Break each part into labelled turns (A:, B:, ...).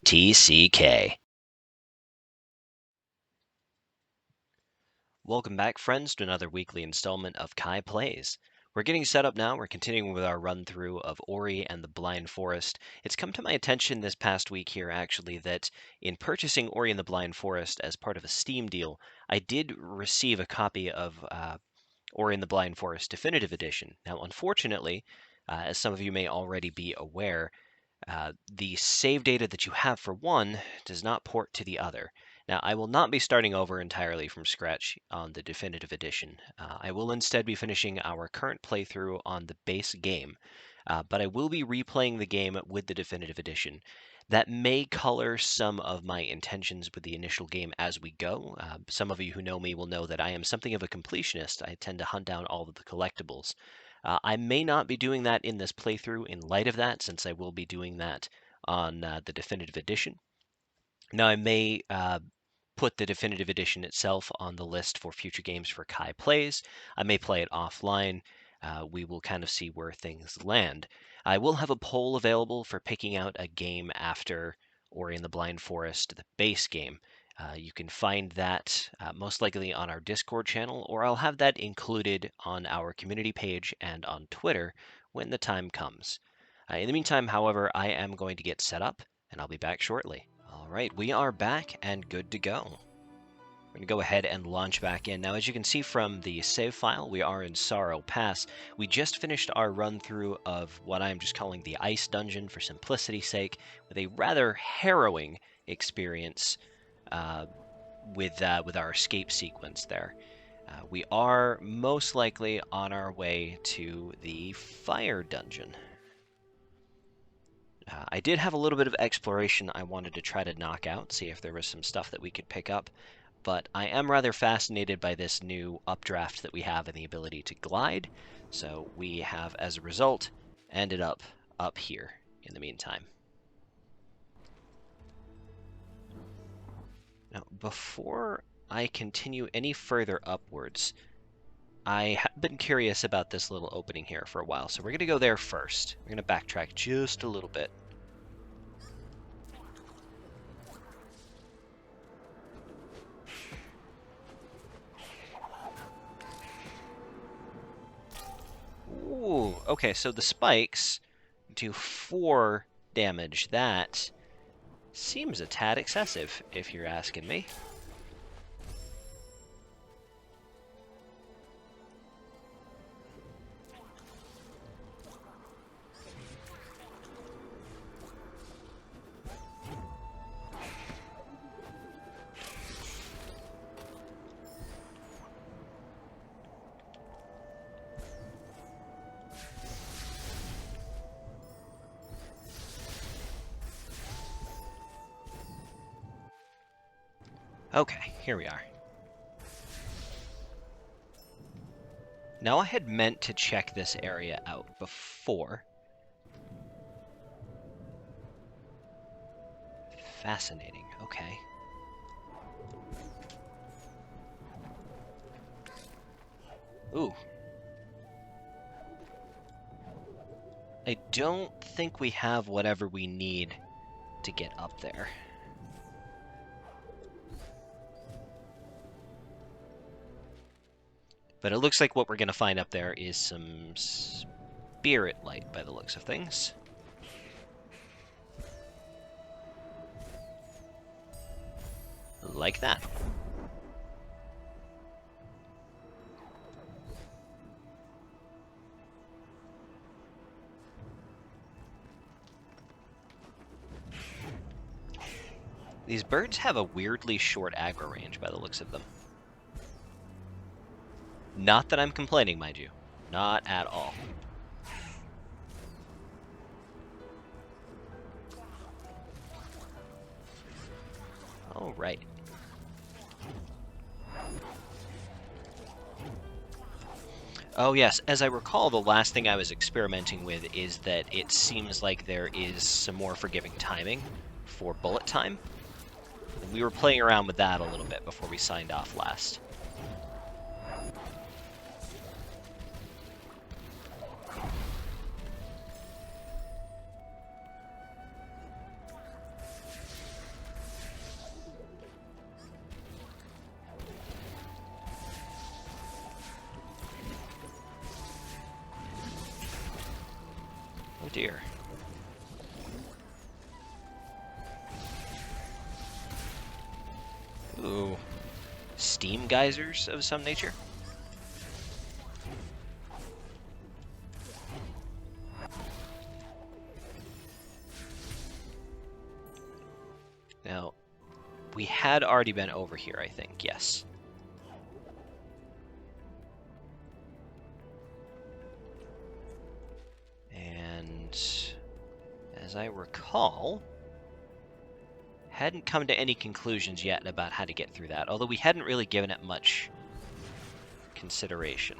A: TCK. Welcome back, friends, to another weekly installment of Kai Plays. We're getting set up now. We're continuing with our run-through of Ori and the Blind Forest. It's come to my attention this past week here, actually, that in purchasing Ori and the Blind Forest as part of a Steam deal, I did receive a copy of Ori and the Blind Forest Definitive Edition. Now, unfortunately, as some of you may already be aware, the save data that you have for one does not port to the other. Now, I will not be starting over entirely from scratch on the Definitive Edition. I will instead be finishing our current playthrough on the base game, but I will be replaying the game with the Definitive Edition. That may color some of my intentions with the initial game as we go. Some of you who know me will know that I am something of a completionist. I tend to hunt down all of the collectibles. I may not be doing that in this playthrough in light of that, since I will be doing that on the Definitive Edition. Now, I may put the Definitive Edition itself on the list for future games for Kai Plays. I may play it offline. We will kind of see where things land. I will have a poll available for picking out a game after Ori and the Blind Forest, the base game. You can find that most likely on our Discord channel, or I'll have that included on our community page and on Twitter when the time comes. In the meantime, however, I am going to get set up, and I'll be back shortly. All right, we are back and good to go. We're going to go ahead and launch back in. Now, as you can see from the save file, we are in Sorrow Pass. We just finished our run-through of what I'm just calling the Ice Dungeon for simplicity's sake, with a rather harrowing experience with our escape sequence there. We are most likely on our way to the Fire Dungeon. I did have a little bit of exploration I wanted to try to knock out, see if there was some stuff that we could pick up, but I am rather fascinated by this new updraft that we have and the ability to glide, so we have, as a result, ended up here in the meantime. Now, before I continue any further upwards, I have been curious about this little opening here for a while, so we're going to go there first. We're going to backtrack just a little bit. Ooh, okay, so the spikes do 4 damage. That seems a tad excessive, if you're asking me. Okay, here we are. Now, I had meant to check this area out before. Fascinating, okay. Ooh. I don't think we have whatever we need to get up there. But it looks like what we're going to find up there is some spirit light by the looks of things. Like that. These birds have a weirdly short aggro range by the looks of them. Not that I'm complaining, mind you. Not at all. All right. Oh yes, as I recall, the last thing I was experimenting with is that it seems like there is some more forgiving timing for bullet time. And we were playing around with that a little bit before we signed off last. Oh dear. Ooh. Steam geysers of some nature? Now, we had already been over here, I think, yes. And as I recall, hadn't come to any conclusions yet about how to get through that, although we hadn't really given it much consideration.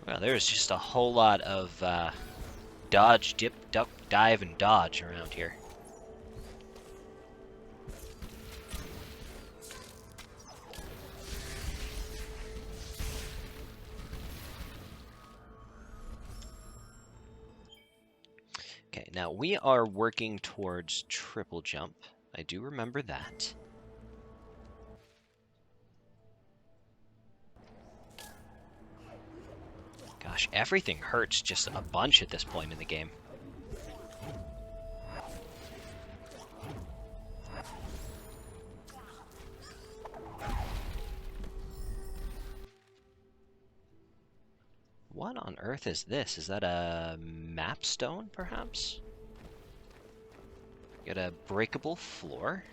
A: Well, there's just a whole lot of dodge, dip, duck, dive, and dodge around here. Okay, now we are working towards triple jump. I do remember that. Gosh, everything hurts just a bunch at this point in the game. What on earth is this? Is that a map stone, perhaps? Got a breakable floor.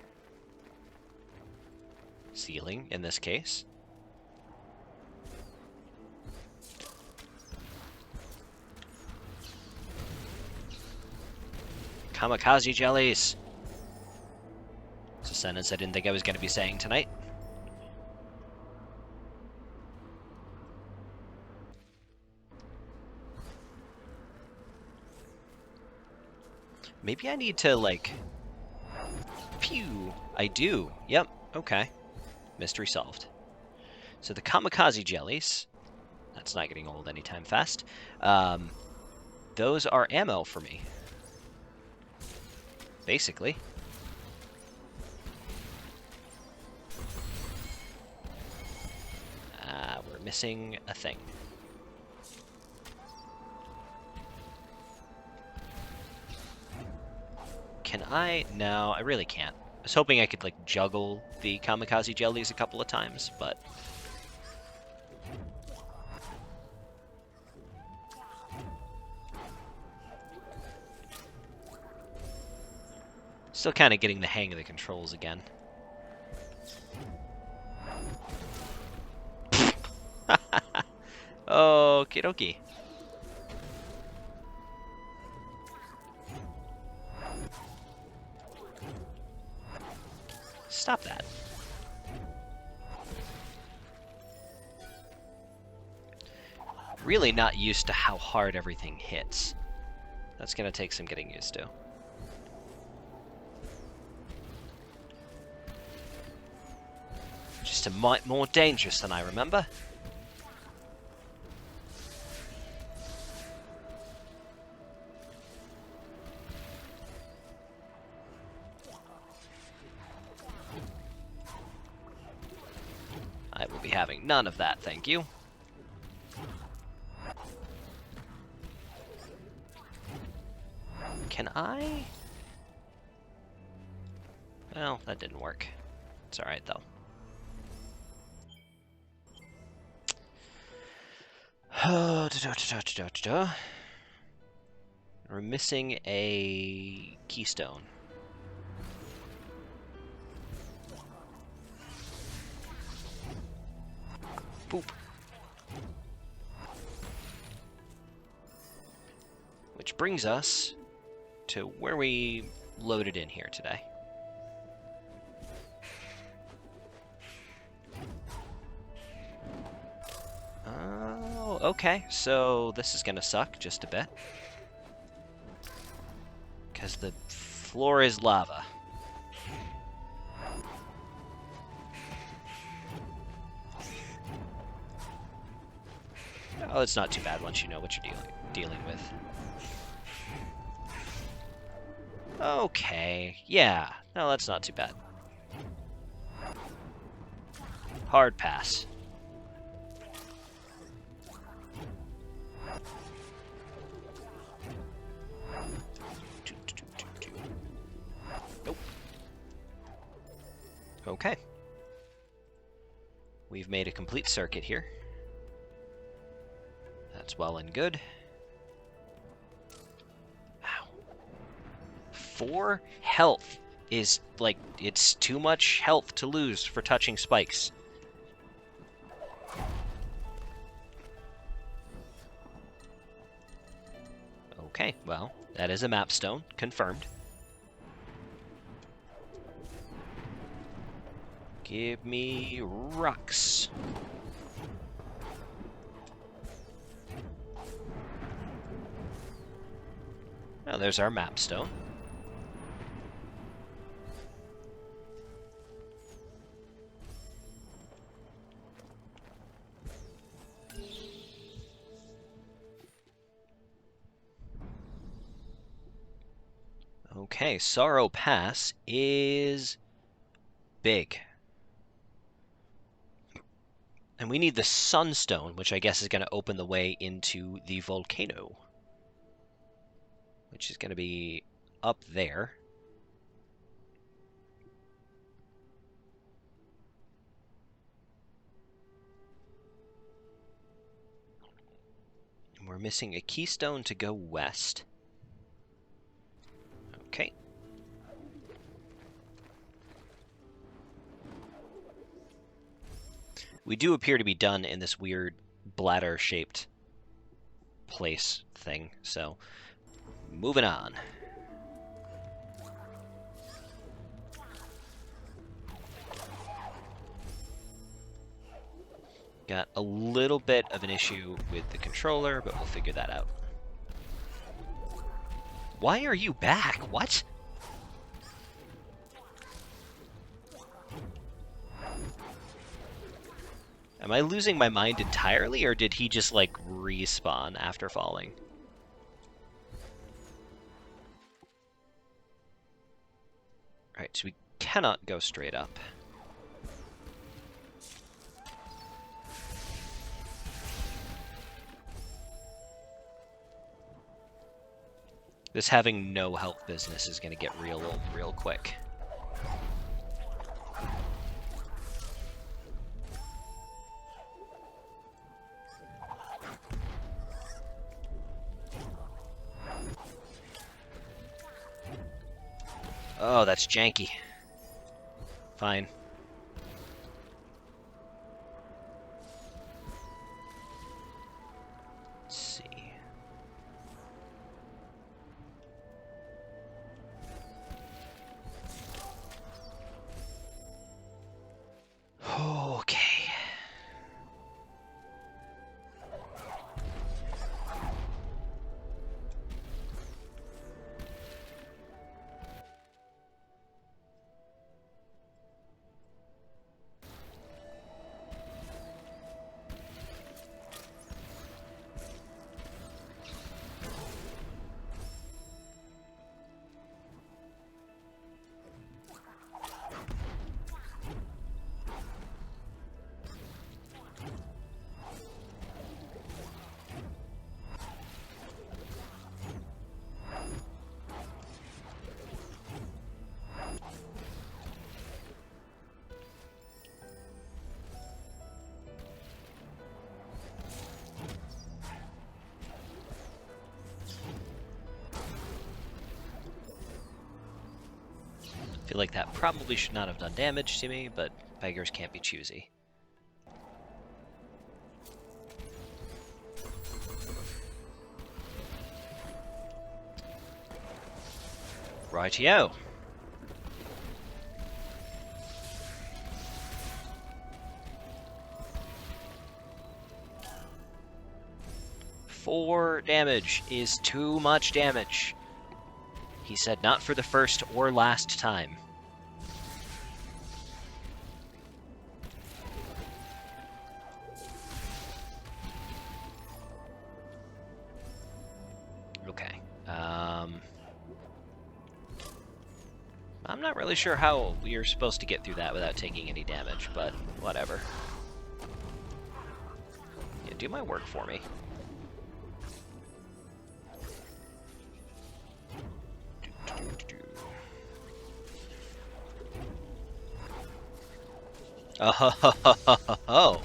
A: Ceiling, in this case. Kamikaze jellies! It's a sentence I didn't think I was going to be saying tonight. Maybe I need to, like... Phew! I do. Yep, okay. Mystery solved. So the kamikaze jellies... That's not getting old anytime fast. Those are ammo for me. Basically. We're missing a thing. Can I? No, I really can't. I was hoping I could, like, juggle the kamikaze jellies a couple of times, but... Still kind of getting the hang of the controls again. Okie dokie. Stop that. Really not used to how hard everything hits. That's gonna take some getting used to. Just a mite more dangerous than I remember. I will be having none of that, thank you. Can I? Well, that didn't work. It's alright, though. We're missing a keystone. Boop. Which brings us to where we loaded in here today. Oh, okay. So this is gonna suck just a bit. Because the floor is lava. Oh, it's not too bad once you know what you're dealing with. Okay, yeah. No, that's not too bad. Hard pass. Nope. Okay. We've made a complete circuit here. That's well and good. Ow. 4 health is, like, it's too much health to lose for touching spikes. Okay, well, that is a map stone. Confirmed. Give me rocks. Oh, there's our map stone. Okay, Sorrow Pass is big. And we need the Sunstone, which I guess is going to open the way into the volcano. Which is going to be up there. And we're missing a keystone to go west. Okay. We do appear to be done in this weird bladder-shaped place thing, so moving on. Got a little bit of an issue with the controller, but we'll figure that out. Why are you back? What? Am I losing my mind entirely, or did he just, like, respawn after falling? Alright, so we cannot go straight up. This having no health business is going to get real old real quick. Oh, that's janky. Fine. Let's see. Okay. Feel like that probably should not have done damage to me, but beggars can't be choosy. Rightio. Four damage is too much damage. He said not for the first or last time. Okay. Not really sure how you're supposed to get through that without taking any damage, but whatever. Yeah, do my work for me. Oh.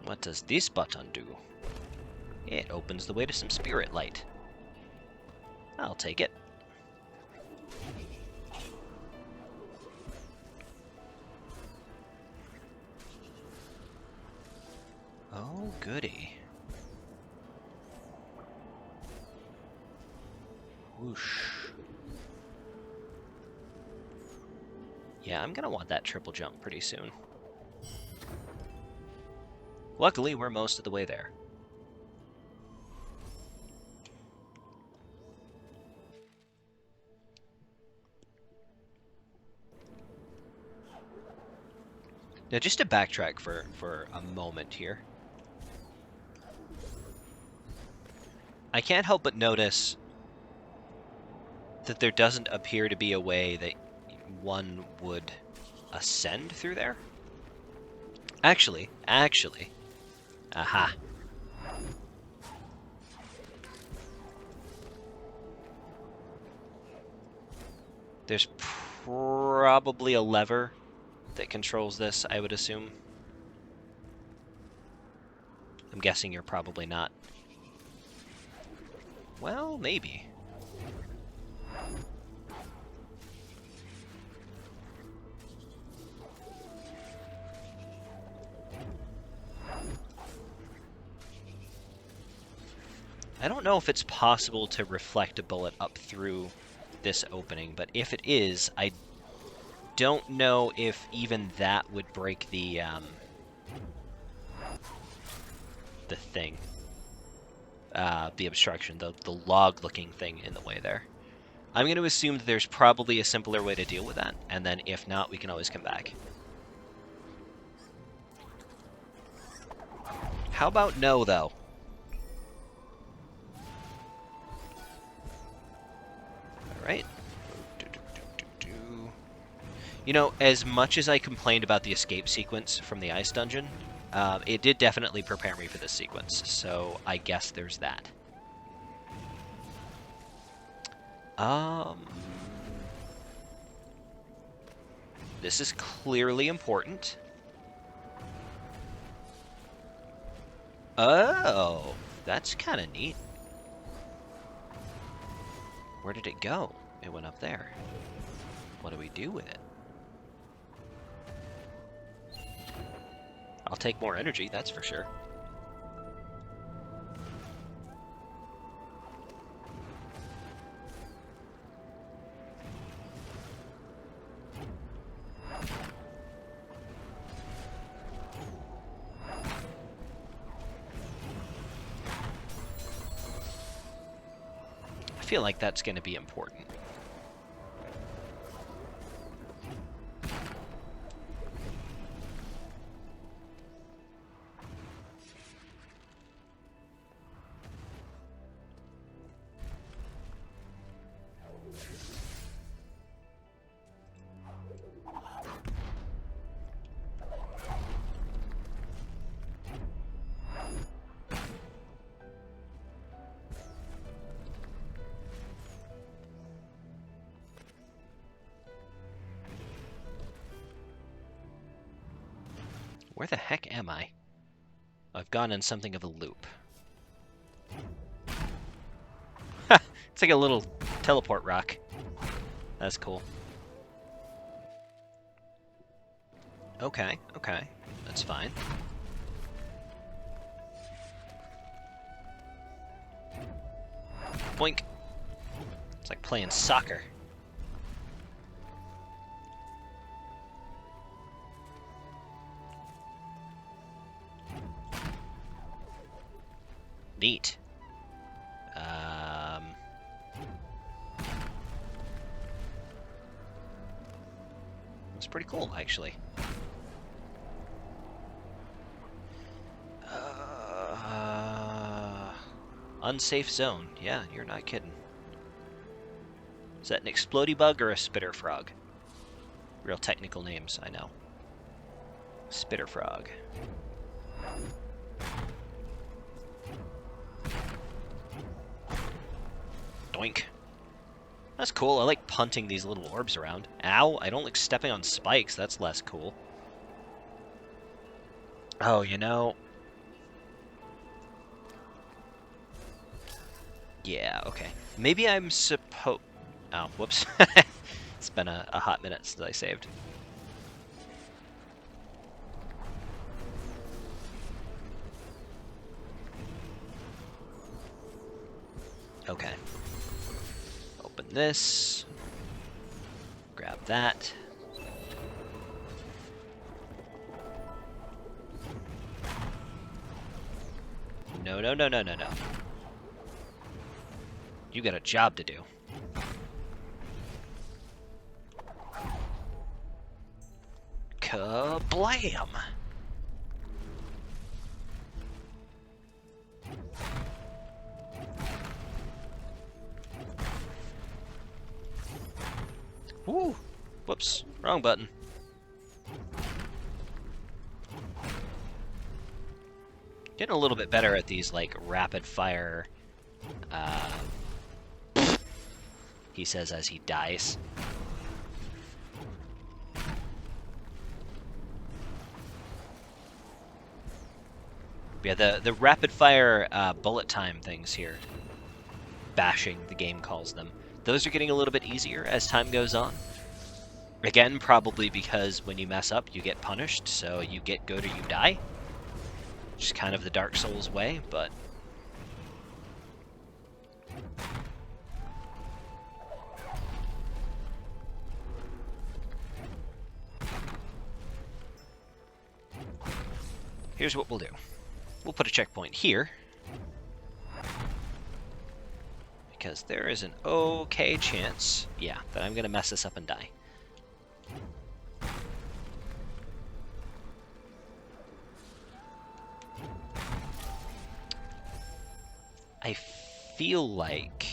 A: What does this button do? It opens the way to some spirit light. I'll take it. Oh, goody. Whoosh. Yeah, I'm gonna want that triple jump pretty soon. Luckily, we're most of the way there. Now, just to backtrack for a moment here. I can't help but notice that there doesn't appear to be a way that one would ascend through there. Actually, aha. There's probably a lever that controls this, I would assume. I'm guessing you're probably not. Well, maybe. I don't know if it's possible to reflect a bullet up through this opening, but if it is, I don't know if even that would break the thing. The obstruction, the log-looking thing in the way there. I'm going to assume that there's probably a simpler way to deal with that, and then if not, we can always come back. How about no, though? Alright. You know, as much as I complained about the escape sequence from the ice dungeon, it did definitely prepare me for this sequence, so I guess there's that. This is clearly important. Oh, that's kind of neat. Where did it go? It went up there. What do we do with it? I'll take more energy, that's for sure. I feel like that's going to be important. Where the heck am I? I've gone in something of a loop. It's like a little teleport rock. That's cool. Okay, okay. That's fine. Boink. It's like playing soccer. Neat. That's pretty cool, actually. unsafe zone. Yeah, you're not kidding. Is that an explodey bug or a spitter frog? Real technical names, I know. Spitter frog. Doink. That's cool. I like punting these little orbs around. Ow, I don't like stepping on spikes. That's less cool. Oh, you know... Yeah, okay. Maybe I'm supposed... Oh, whoops. It's been a hot minute since I saved. Okay. Open this. Grab that. No, no, no, no, no, no. You got a job to do. Kablam! Woo! Whoops, wrong button. Getting a little bit better at these, like, rapid fire, he says as he dies. Yeah, the rapid fire bullet time things here. Bashing, the game calls them. Those are getting a little bit easier as time goes on. Again, probably because when you mess up, you get punished, so you get good or you die. Which is kind of the Dark Souls way, but... Here's what we'll do. We'll put a checkpoint here. Because there is an okay chance, yeah, that I'm going to mess this up and die. I feel like...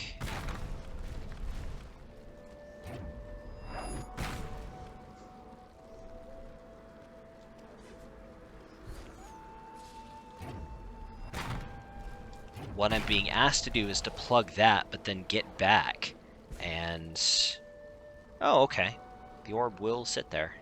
A: what I'm being asked to do is to plug that, but then get back. And... oh, okay. The orb will sit there.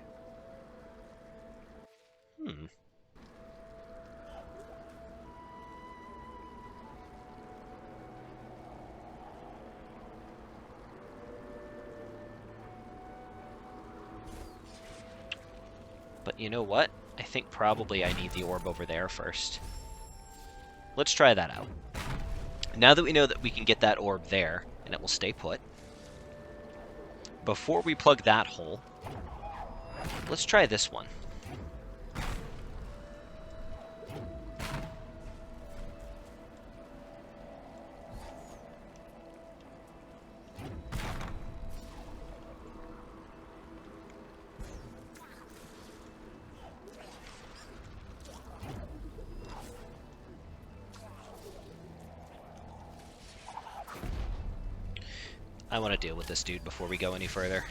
A: But you know what? I think probably I need the orb over there first. Let's try that out. Now that we know that we can get that orb there, and it will stay put, before we plug that hole, let's try this one. I want to deal with this dude before we go any further.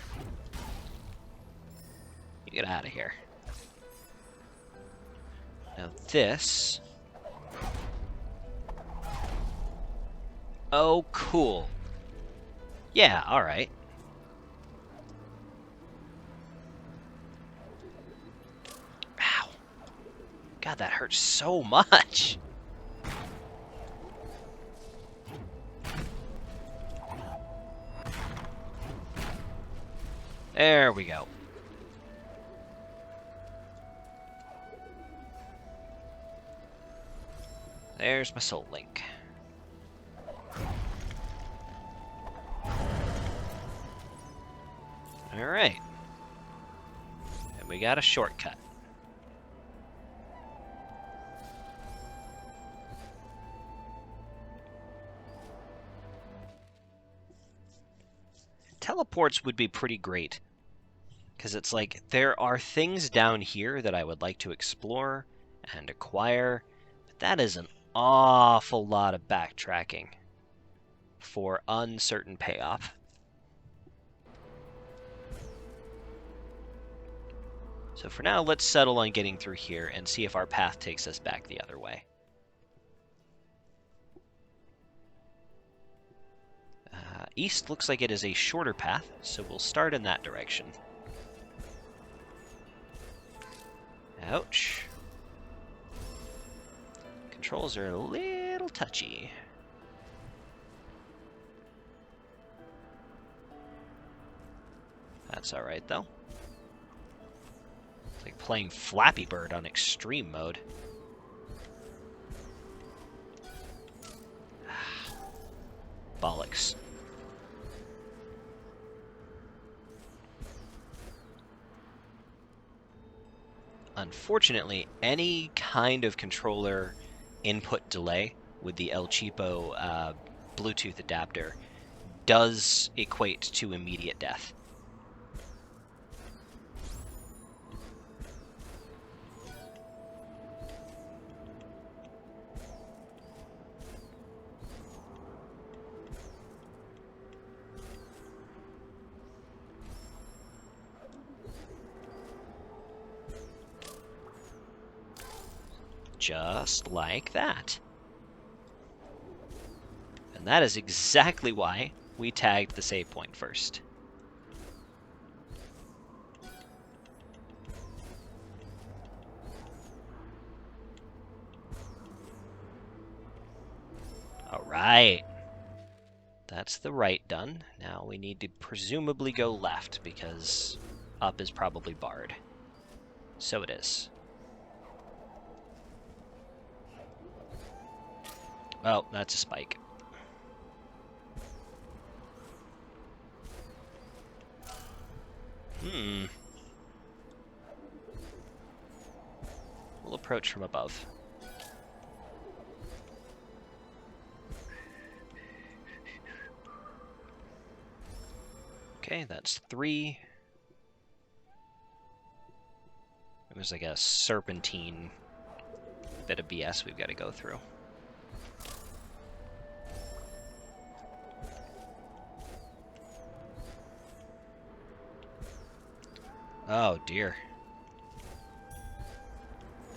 A: You get out of here. Now this... oh, cool. Yeah, alright. Ow. God, that hurts so much. There we go. There's my soul link. Alright. And we got a shortcut. Teleports would be pretty great. Because it's like, there are things down here that I would like to explore and acquire, but that is an awful lot of backtracking for uncertain payoff. So for now, let's settle on getting through here and see if our path takes us back the other way. East looks like it is a shorter path, so we'll start in that direction. Ouch. Controls are a little touchy. That's alright, though. It's like playing Flappy Bird on extreme mode. Bollocks. Unfortunately, any kind of controller input delay with the El Cheapo Bluetooth adapter does equate to immediate death. Just like that. And that is exactly why we tagged the save point first. All right. That's the right done. Now we need to presumably go left because up is probably barred. So it is. Oh, that's a spike. We'll approach from above. Okay, that's 3. It was like a serpentine bit of BS we've got to go through. Oh dear.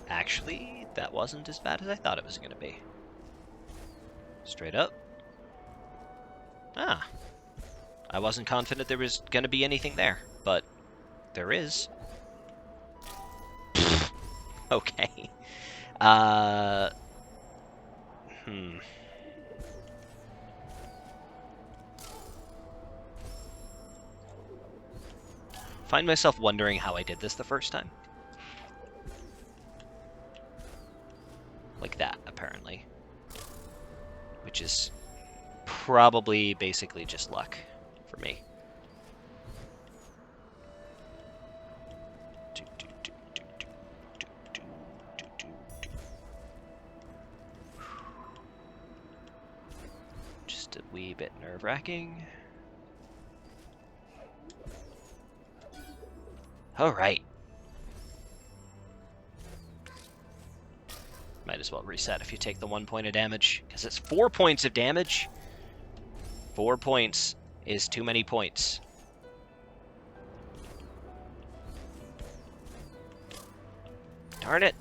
A: Actually, that wasn't as bad as I thought it was going to be. Straight up. Ah. I wasn't confident there was going to be anything there, but there is. Okay. Find myself wondering how I did this the first time. Like that, apparently. Which is probably basically just luck for me. Just a wee bit nerve-wracking. All right. Might as well reset if you take the 1 point of damage, because it's 4 points of damage. 4 points is too many points. Darn it.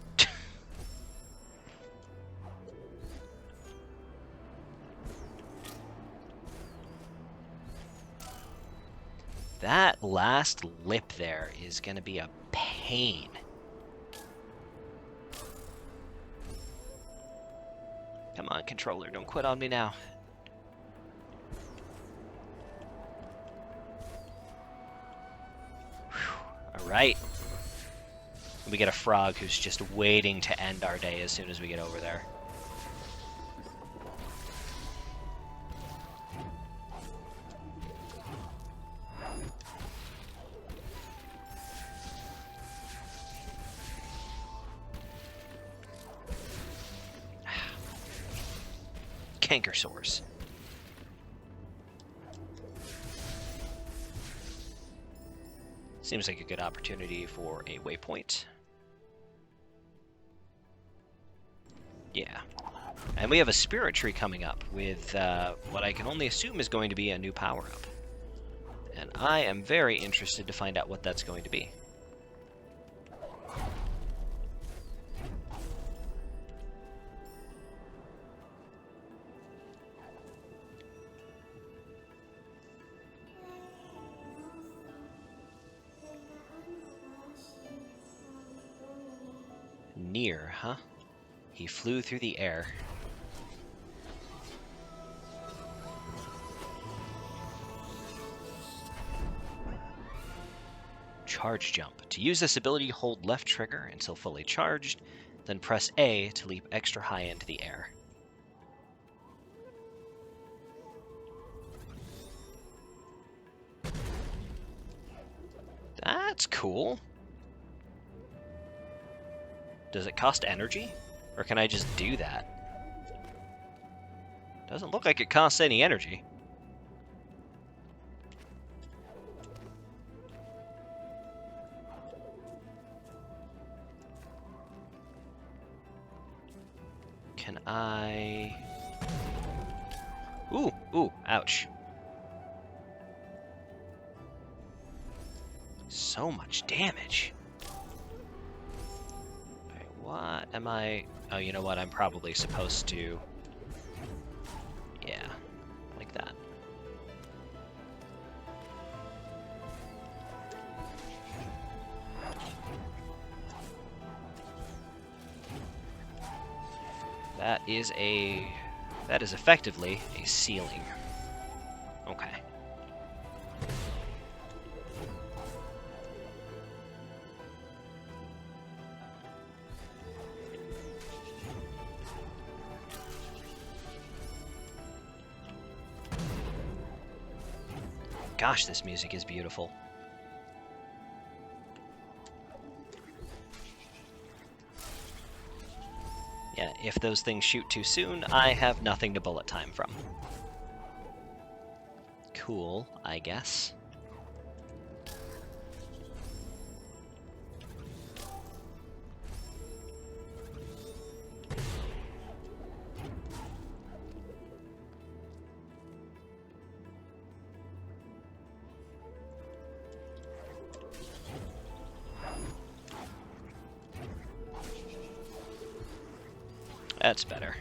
A: That last lip there is going to be a pain. Come on, controller, don't quit on me now. All right. We get a frog who's just waiting to end our day as soon as we get over there. Canker sores. Seems like a good opportunity for a waypoint. Yeah. And we have a spirit tree coming up with what I can only assume is going to be a new power-up. And I am very interested to find out what that's going to be. Near, huh? He flew through the air. Charge jump. To use this ability, hold left trigger until fully charged, then press A to leap extra high into the air. That's cool. Does it cost energy? Or can I just do that? Doesn't look like it costs any energy. Can I... Ooh, ouch. So much damage. Okay, what am I... Oh, you know what? I'm probably supposed to... Yeah, like that. That is effectively a ceiling. Okay. Gosh, this music is beautiful. Yeah, if those things shoot too soon, I have nothing to bullet time from. Cool, I guess. That's better.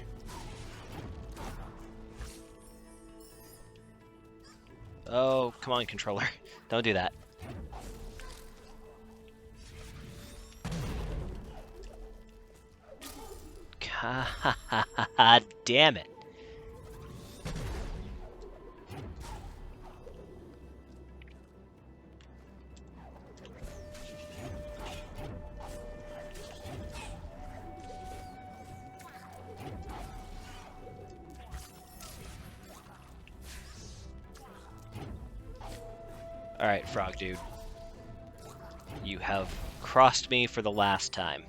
A: Oh, come on, controller. Don't do that. God damn it. Alright, Frog Dude. You have crossed me for the last time.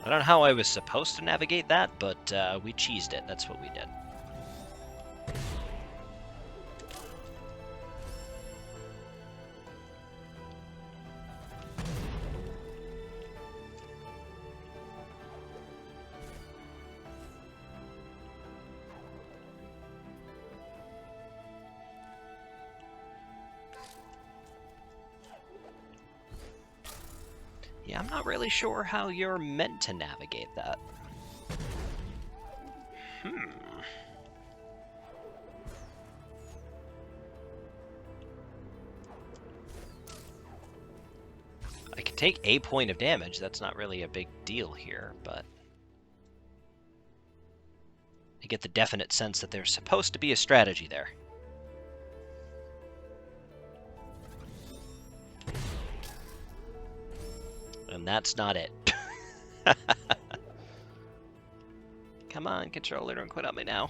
A: I don't know how I was supposed to navigate that, but we cheesed it. That's what we did. Yeah, I'm not really sure how you're meant to navigate that. I can take a point of damage. That's not really a big deal here, but I get the definite sense that there's supposed to be a strategy there. And that's not it. Come on, controller, don't quit on me now.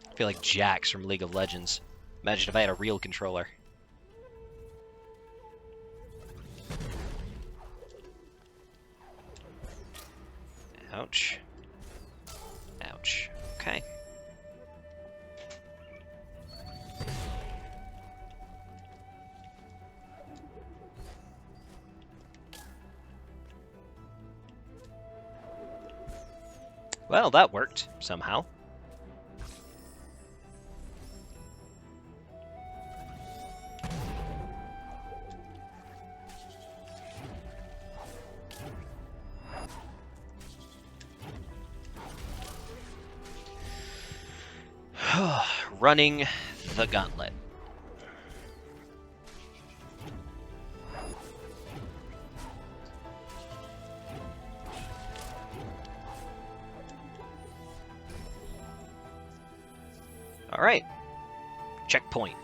A: I feel like Jax from League of Legends. Imagine if I had a real controller. Ouch. Ouch. Okay. Well, that worked, somehow. Running the gauntlet. All right. Checkpoint.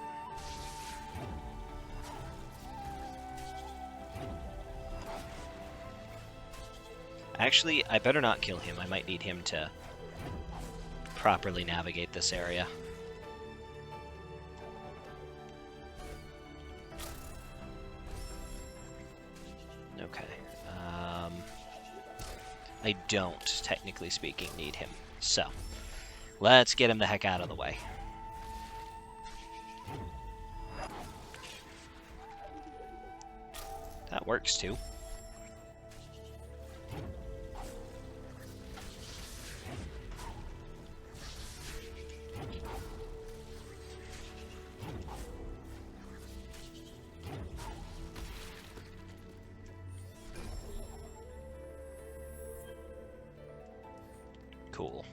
A: Actually, I better not kill him. I might need him to properly navigate this area. Okay. I don't, technically speaking, need him. So, let's get him the heck out of the way. That works too. Cool.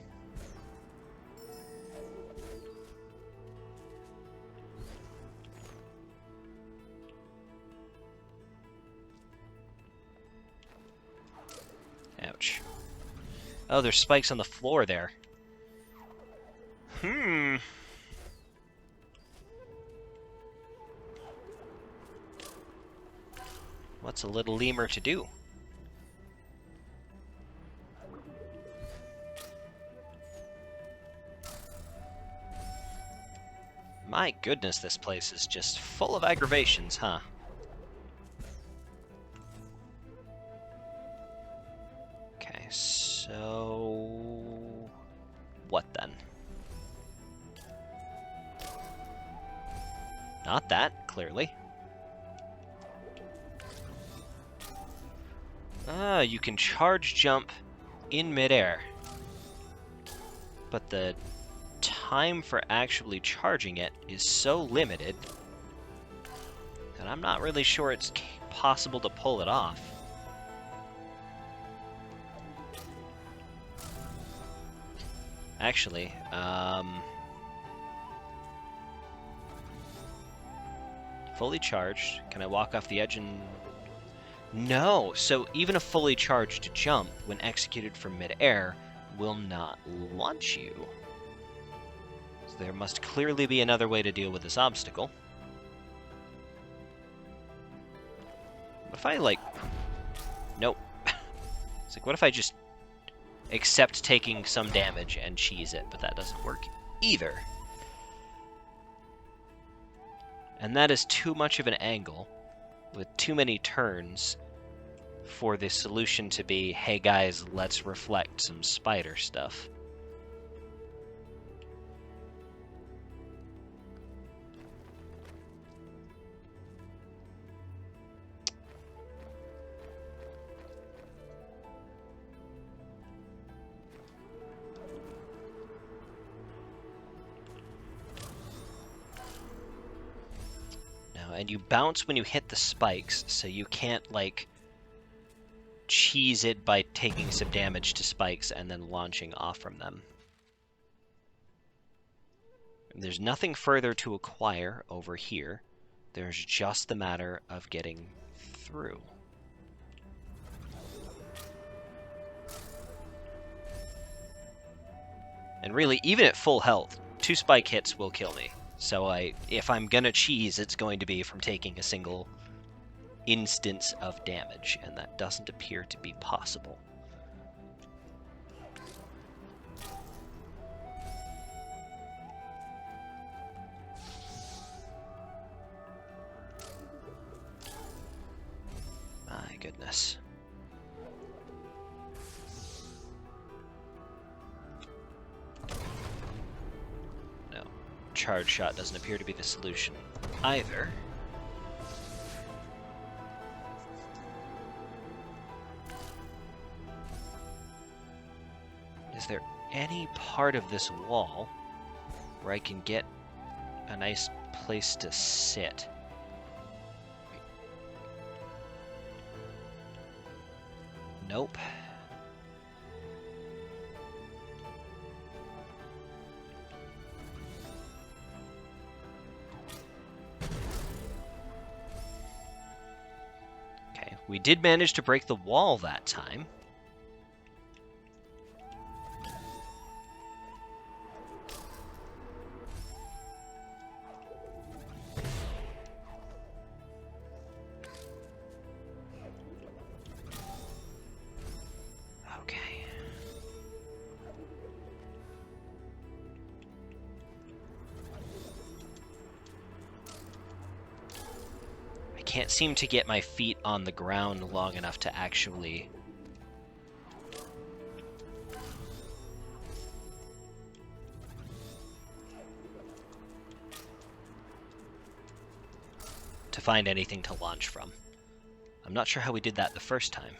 A: Ouch. Oh, there's spikes on the floor there. What's a little lemur to do? My goodness, this place is just full of aggravations, huh? Okay, so... what then? Not that, clearly. Ah, you can charge jump in midair. But the time for actually charging it is so limited that I'm not really sure it's possible to pull it off. Actually, fully charged. Can I walk off the edge and... No! So even a fully charged jump, when executed from midair, will not launch you. So there must clearly be another way to deal with this obstacle. What if I, like... Nope. It's like, what if I just accept taking some damage and cheese it? But that doesn't work either. And that is too much of an angle, with too many turns, for the solution to be, hey guys, let's reflect some spider stuff. And you bounce when you hit the spikes, so you can't, like, cheese it by taking some damage to spikes and then launching off from them. There's nothing further to acquire over here. There's just the matter of getting through. And really, even at full health, 2 spike hits will kill me. So if I'm gonna cheese, it's going to be from taking a single instance of damage, and that doesn't appear to be possible. My goodness. No, charge shot doesn't appear to be the solution either. Is there any part of this wall where I can get a nice place to sit? Nope. Okay, we did manage to break the wall that time. Can't seem to get my feet on the ground long enough to actually find anything to launch from. I'm not sure how we did that the first time.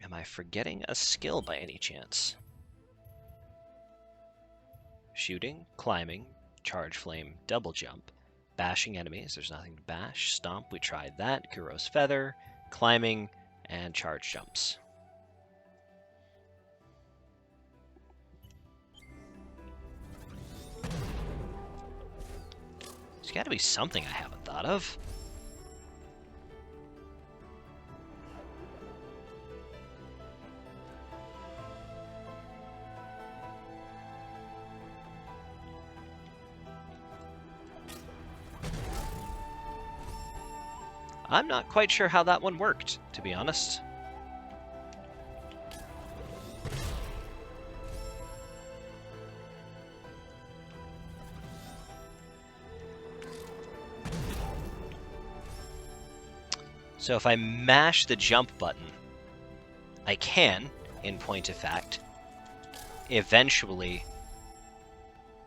A: Am I forgetting a skill by any chance? Shooting, climbing, charge flame, double jump, bashing enemies. There's nothing to bash. Stomp, we tried that. Kuro's feather, climbing, and charge jumps. There's got to be something I haven't thought of. I'm not quite sure how that one worked, to be honest. So if I mash the jump button, I can, in point of fact, eventually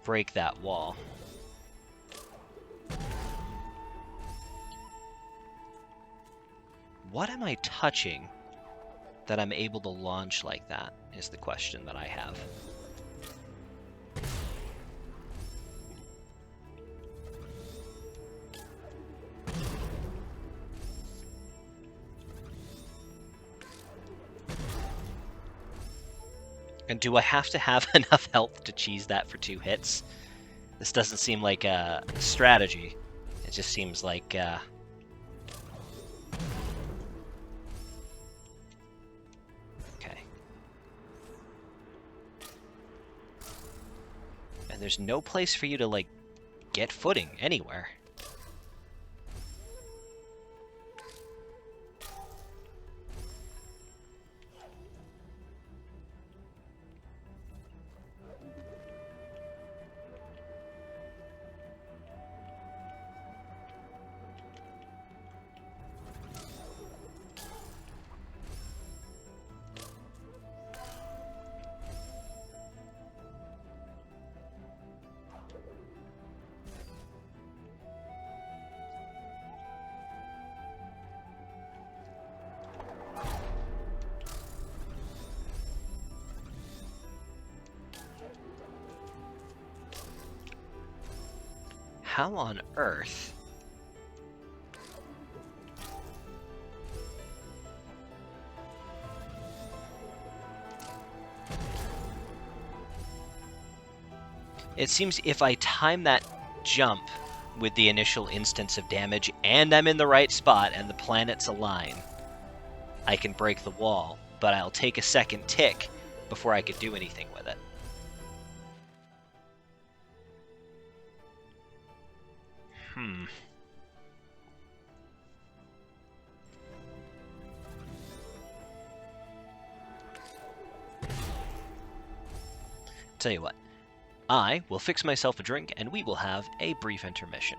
A: break that wall. What am I touching that I'm able to launch like that, is the question that I have. And do I have to have enough health to cheese that for 2 hits? This doesn't seem like a strategy. It just seems like... Okay. And there's no place for you to, like, get footing anywhere. How on earth? It seems if I time that jump with the initial instance of damage and I'm in the right spot and the planets align, I can break the wall, but I'll take a second tick before I could do anything with it. Tell you what, I will fix myself a drink and we will have a brief intermission.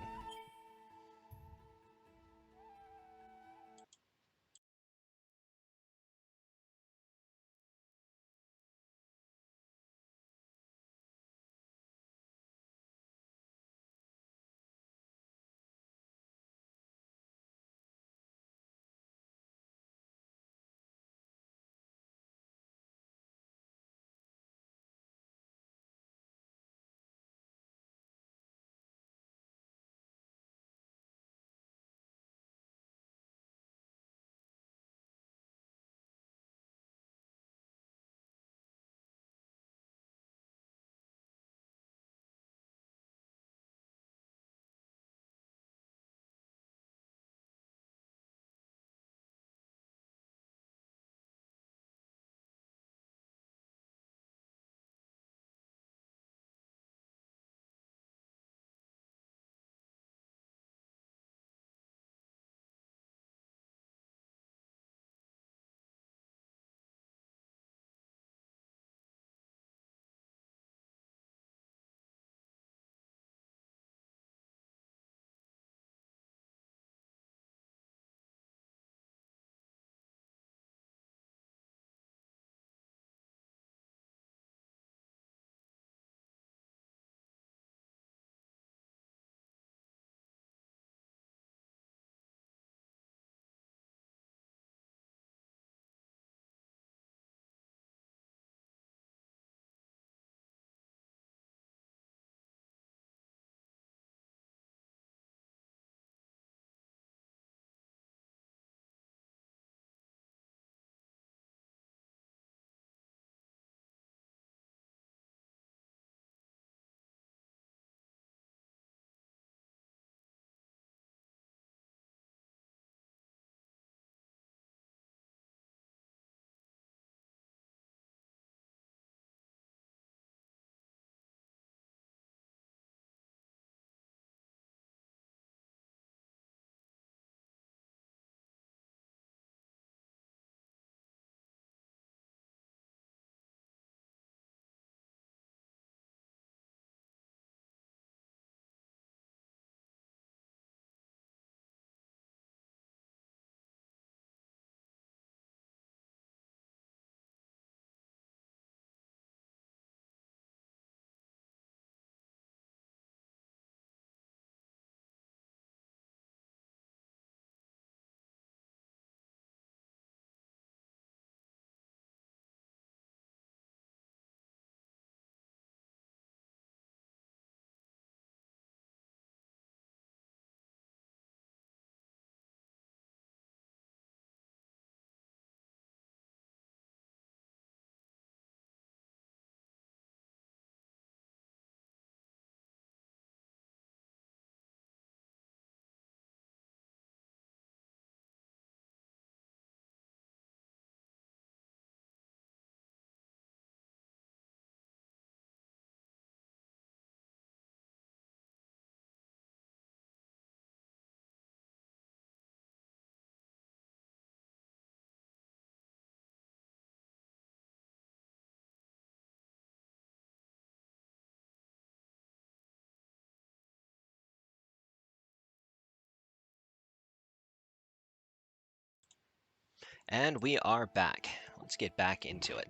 A: And we are back. Let's get back into it.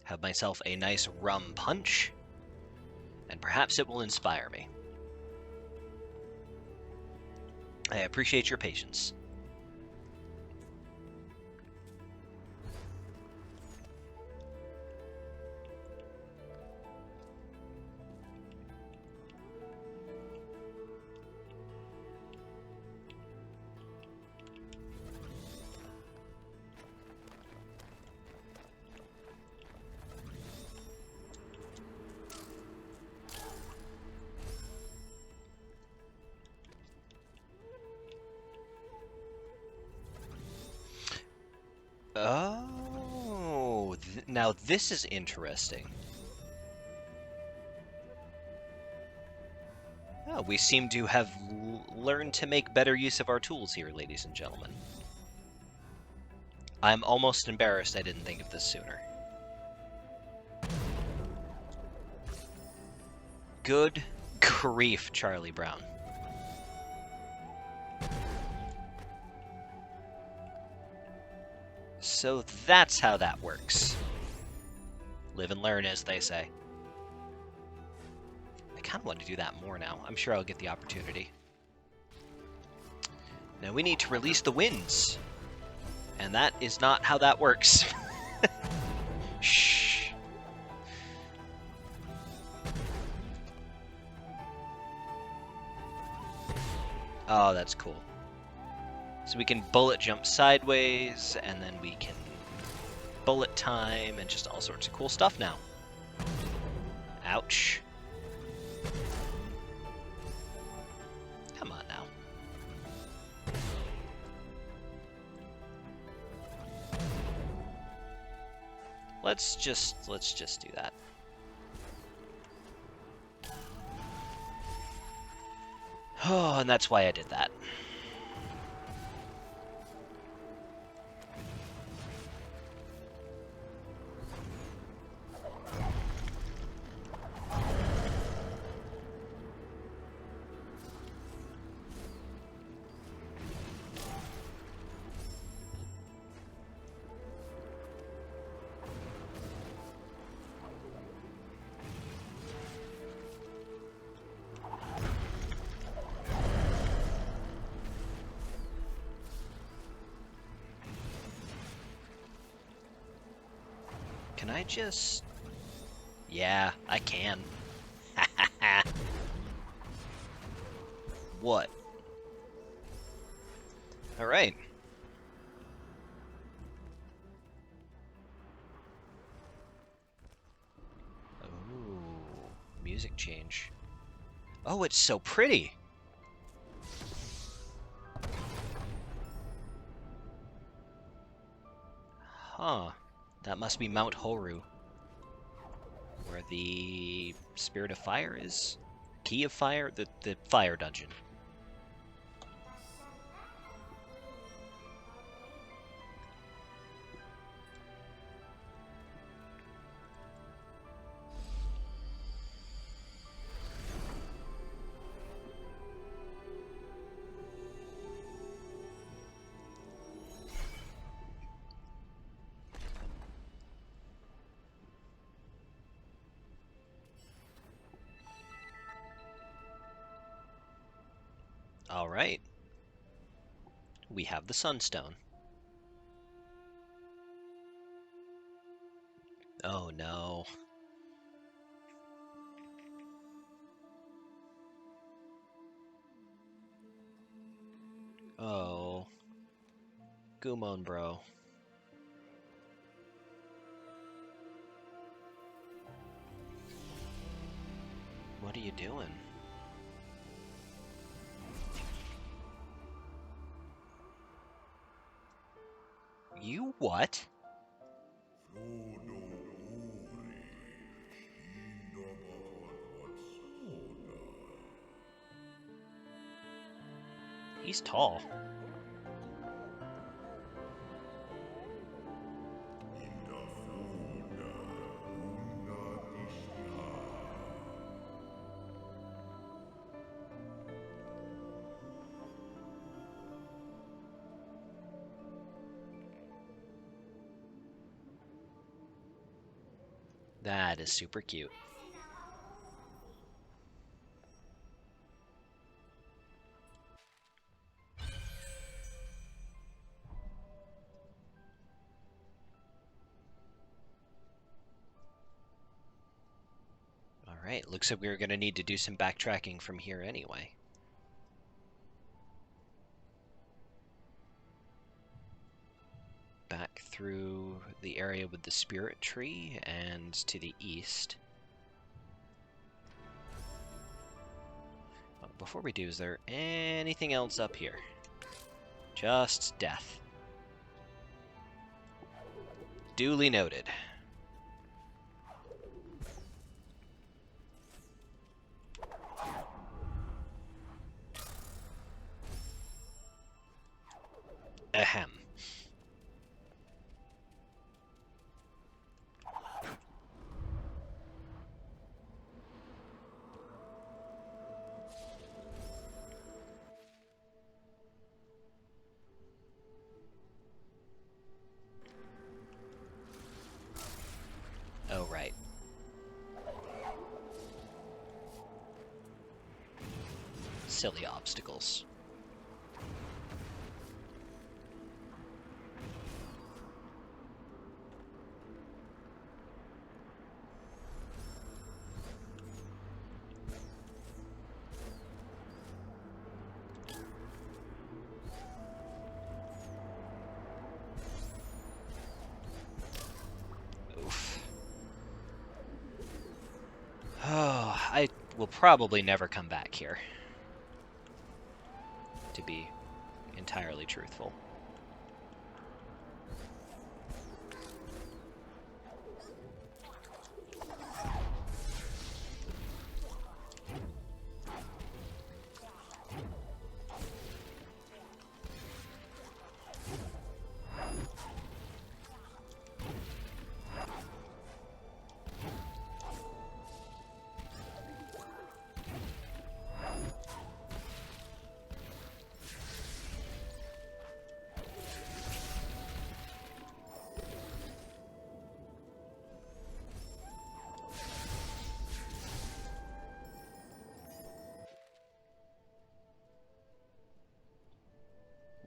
A: Have myself a nice rum punch, and perhaps it will inspire me. I appreciate your patience. Oh, now this is interesting. Oh, we seem to have learned to make better use of our tools here, ladies and gentlemen. I'm almost embarrassed I didn't think of this sooner. Good grief, Charlie Brown. So that's how that works. Live and learn, as they say. I kind of want to do that more now. I'm sure I'll get the opportunity. Now we need to release the winds. And that is not how that works. Shh. Oh, that's cool. So we can bullet jump sideways, and then we can bullet time, and just all sorts of cool stuff now. Ouch. Come on now. Let's just do that. Oh, and that's why I did that. Can I just... Yeah, I can. What? Alright. Oh, music change. Oh, it's so pretty! Huh. That must be Mount Horu, where the Spirit of Fire is? Key of Fire? The Fire Dungeon. Alright. We have the Sunstone. Oh no. Oh. Gumon, bro. What are you doing? You what? He's tall. That is super cute. Alright, looks like we're going to need to do some backtracking from here anyway. Back through the area with the spirit tree and to the east. But before we do, is there anything else up here? Just death. Duly noted. Ahem. Oh, right. Silly obstacles. Oof. Oh, I will probably never come back here, to be entirely truthful.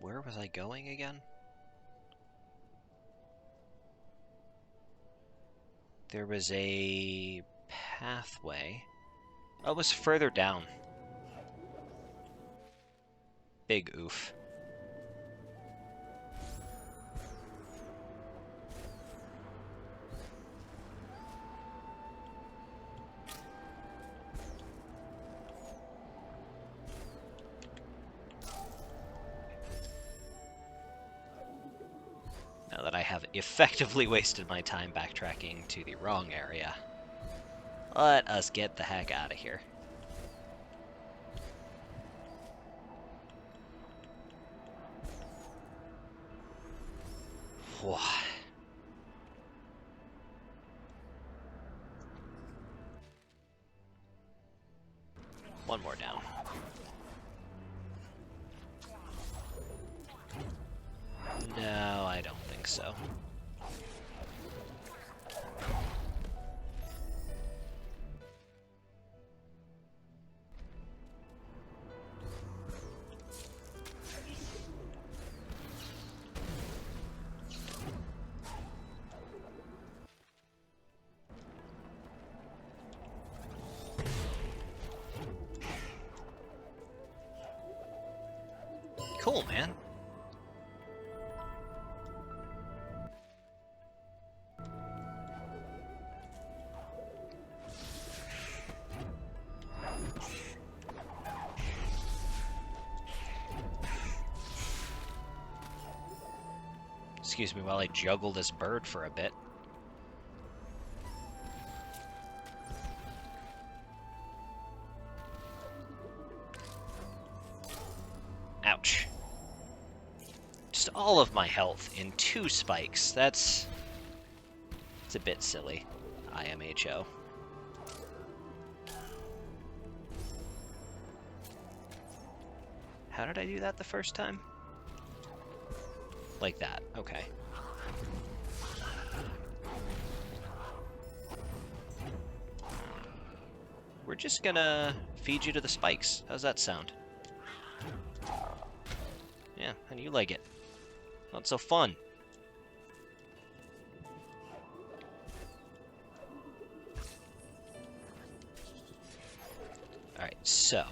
A: Where was I going again? There was a pathway. Oh, it was further down. Big oof. Now that I have effectively wasted my time backtracking to the wrong area, let us get the heck out of here. One more down. No, I don't think so. Cool, man. Excuse me while I juggle this bird for a bit. Ouch. Just all of my health in 2 spikes. It's a bit silly. IMHO. How did I do that the first time? Like that. Okay. We're just gonna feed you to the spikes. How's that sound? Yeah, how do you like it? Not so fun. Alright, so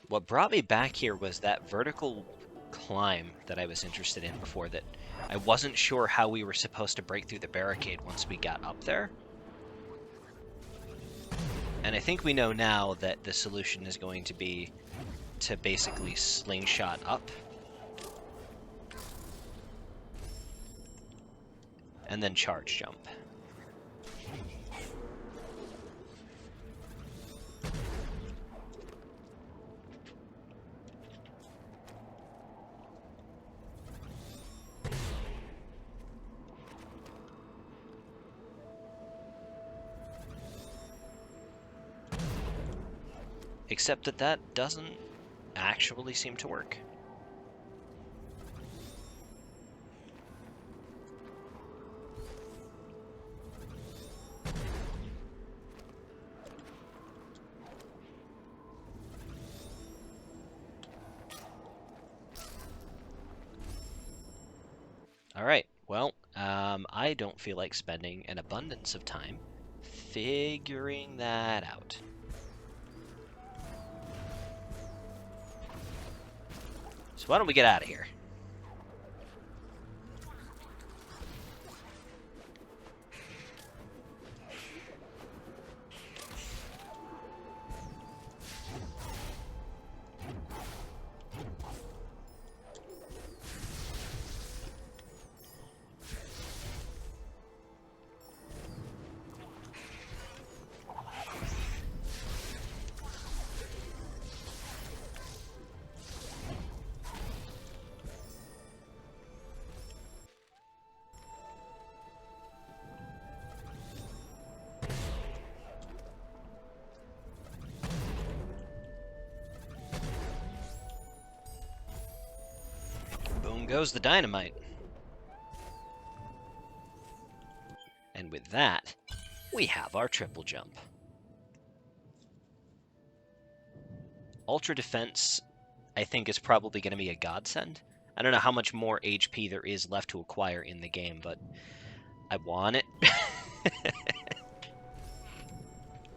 A: what brought me back here was that vertical climb that I was interested in before, that I wasn't sure how we were supposed to break through the barricade once we got up there. And I think we know now that the solution is going to be to basically slingshot up. and then charge jump. Except that that doesn't actually seem to work. Alright, well, I don't feel like spending an abundance of time figuring that out. So why don't we get out of here? Boom goes the dynamite. And with that, we have our triple jump. Ultra defense, I think, is probably going to be a godsend. I don't know how much more HP there is left to acquire in the game, but I want it.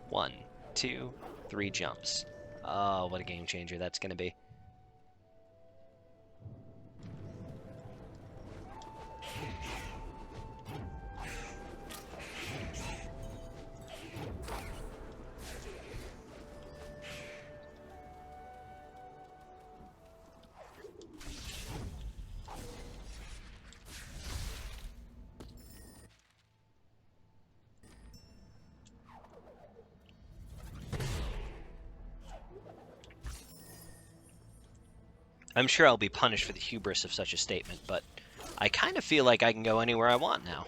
A: 1, 2, 3 jumps. Oh, what a game changer that's going to be. I'm sure I'll be punished for the hubris of such a statement, but I kind of feel like I can go anywhere I want now.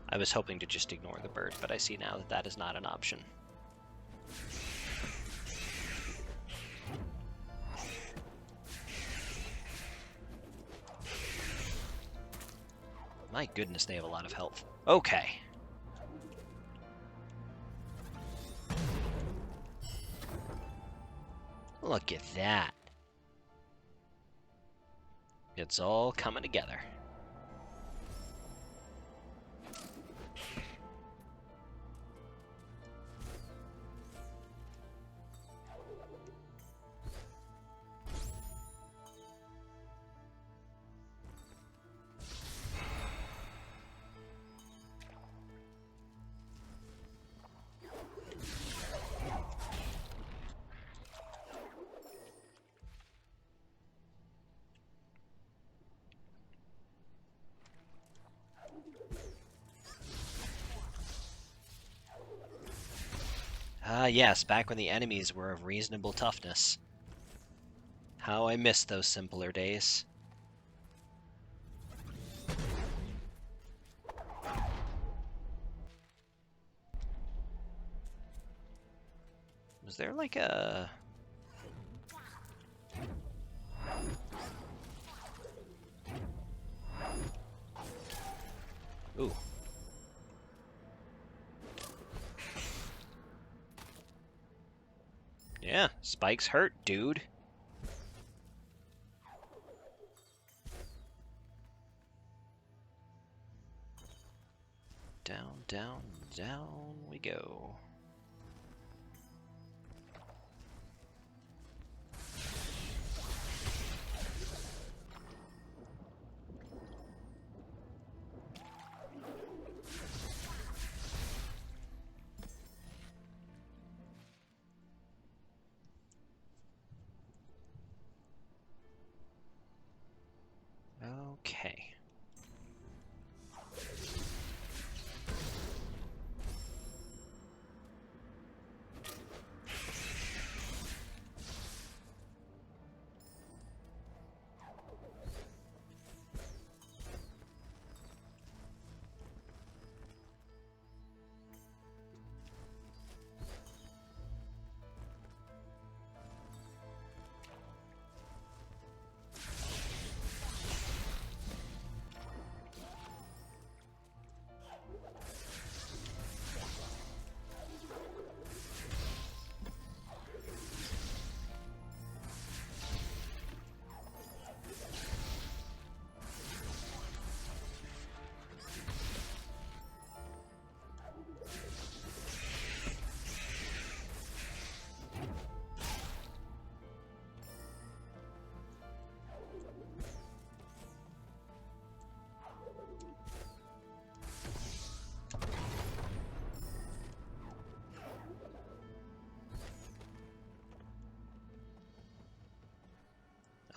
A: I was hoping to just ignore the bird, but I see now that that is not an option. My goodness, they have a lot of health. Okay. Look at that. It's all coming together. Ah, yes, back when the enemies were of reasonable toughness. How I miss those simpler days. Was there like a... Ooh. Yeah, spikes hurt, dude. Down, down, down we go. Okay.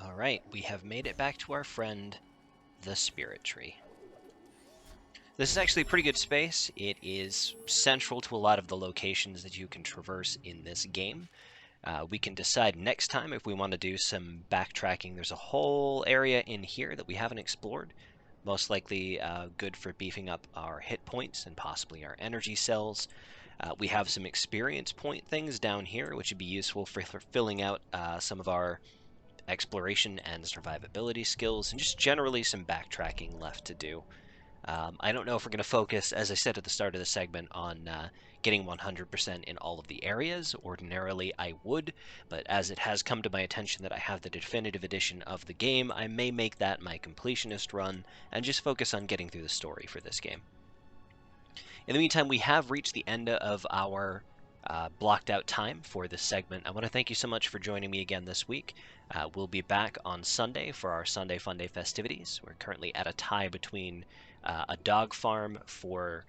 A: All right, we have made it back to our friend, the Spirit Tree. This is actually a pretty good space. It is central to a lot of the locations that you can traverse in this game. We can decide next time if we want to do some backtracking. There's a whole area in here that we haven't explored. Most likely good for beefing up our hit points and possibly our energy cells. We have some experience point things down here, which would be useful for filling out some of our exploration and survivability skills, and just generally some backtracking left to do. I don't know if we're going to focus, as I said at the start of the segment, on getting 100% in all of the areas. Ordinarily, I would, but as it has come to my attention that I have the definitive edition of the game, I may make that my completionist run and just focus on getting through the story for this game. In the meantime, we have reached the end of our blocked out time for this segment. I want to thank you so much for joining me again this week. We'll be back on Sunday for our Sunday Fun Day festivities. We're currently at a tie between a dog farm for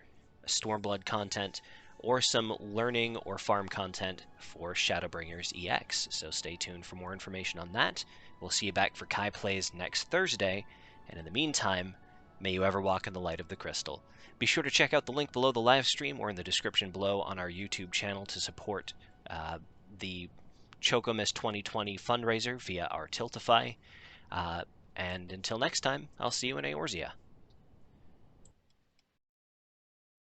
A: Stormblood content or some learning or farm content for Shadowbringers EX. So stay tuned for more information on that. We'll see you back for Kai Plays next Thursday. And in the meantime, may you ever walk in the light of the crystal. Be sure to check out the link below the live stream or in the description below on our YouTube channel to support the Chocomus 2020 fundraiser via our Tiltify. And until next time, I'll see you in Eorzea.